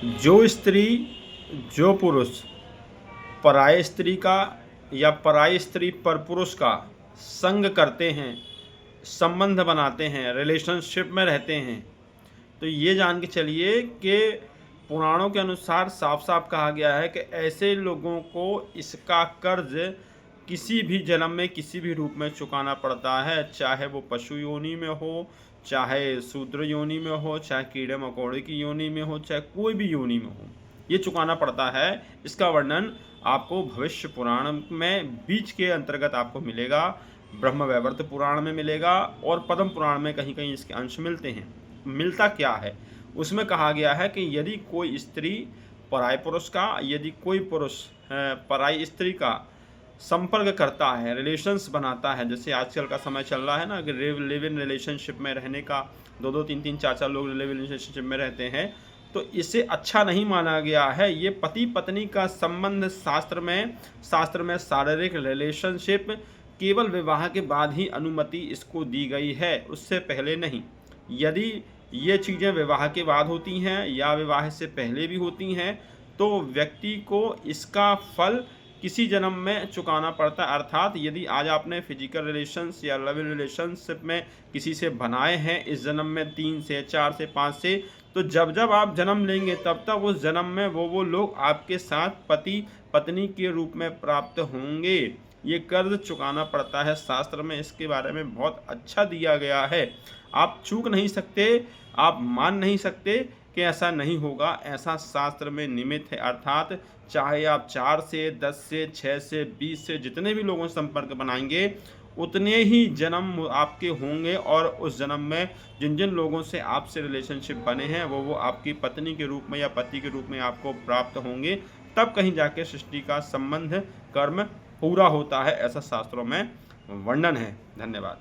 जो स्त्री जो पुरुष पराय स्त्री का या पराई स्त्री पर पुरुष का संग करते हैं, संबंध बनाते हैं, रिलेशनशिप में रहते हैं, तो ये जान के चलिए कि पुराणों के अनुसार साफ साफ कहा गया है कि ऐसे लोगों को इसका कर्ज किसी भी जन्म में किसी भी रूप में चुकाना पड़ता है, चाहे वो पशु योनि में हो, चाहे शूद्र योनि में हो, चाहे कीड़े मकोड़े की योनि में हो, चाहे कोई भी योनि में हो, ये चुकाना पड़ता है। इसका वर्णन आपको भविष्य पुराण में बीच के अंतर्गत आपको मिलेगा, ब्रह्म वैवर्त पुराण में मिलेगा और पद्म पुराण में कहीं कहीं इसके अंश मिलते हैं। मिलता क्या है, उसमें कहा गया है कि यदि कोई स्त्री पराय पुरुष का, यदि कोई पुरुष पराई स्त्री का संपर्क करता है, रिलेशंस बनाता है, जैसे आजकल का समय चल रहा है ना कि लिव इन रिलेशनशिप में रहने का, दो दो तीन तीन चार चार लोग लिव इन रिलेशनशिप में रहते हैं, तो इसे अच्छा नहीं माना गया है। ये पति पत्नी का संबंध शास्त्र में शारीरिक रिलेशनशिप केवल विवाह के बाद ही अनुमति इसको दी गई है, उससे पहले नहीं। यदि ये चीज़ें विवाह के बाद होती हैं या विवाह से पहले भी होती हैं तो व्यक्ति को इसका फल किसी जन्म में चुकाना पड़ता है। अर्थात यदि आज आपने फिजिकल रिलेशंस या लव रिलेशनशिप में किसी से बनाए हैं इस जन्म में 3 से 4 से 5 से, तो जब जब आप जन्म लेंगे तब तक उस जन्म में वो लोग आपके साथ पति पत्नी के रूप में प्राप्त होंगे। ये कर्ज चुकाना पड़ता है, शास्त्र में इसके बारे में बहुत अच्छा दिया गया है। आप चूक नहीं सकते, आप मान नहीं सकते कि ऐसा नहीं होगा, ऐसा शास्त्र में निमित है। अर्थात चाहे आप 4 से 10 से 6 से 20 से जितने भी लोगों से संपर्क बनाएंगे उतने ही जन्म आपके होंगे और उस जन्म में जिन जिन लोगों से आपसे रिलेशनशिप बने हैं वो आपकी पत्नी के रूप में या पति के रूप में आपको प्राप्त होंगे। तब कहीं जाके सृष्टि का संबंध कर्म पूरा होता है, ऐसा शास्त्रों में वर्णन है। धन्यवाद।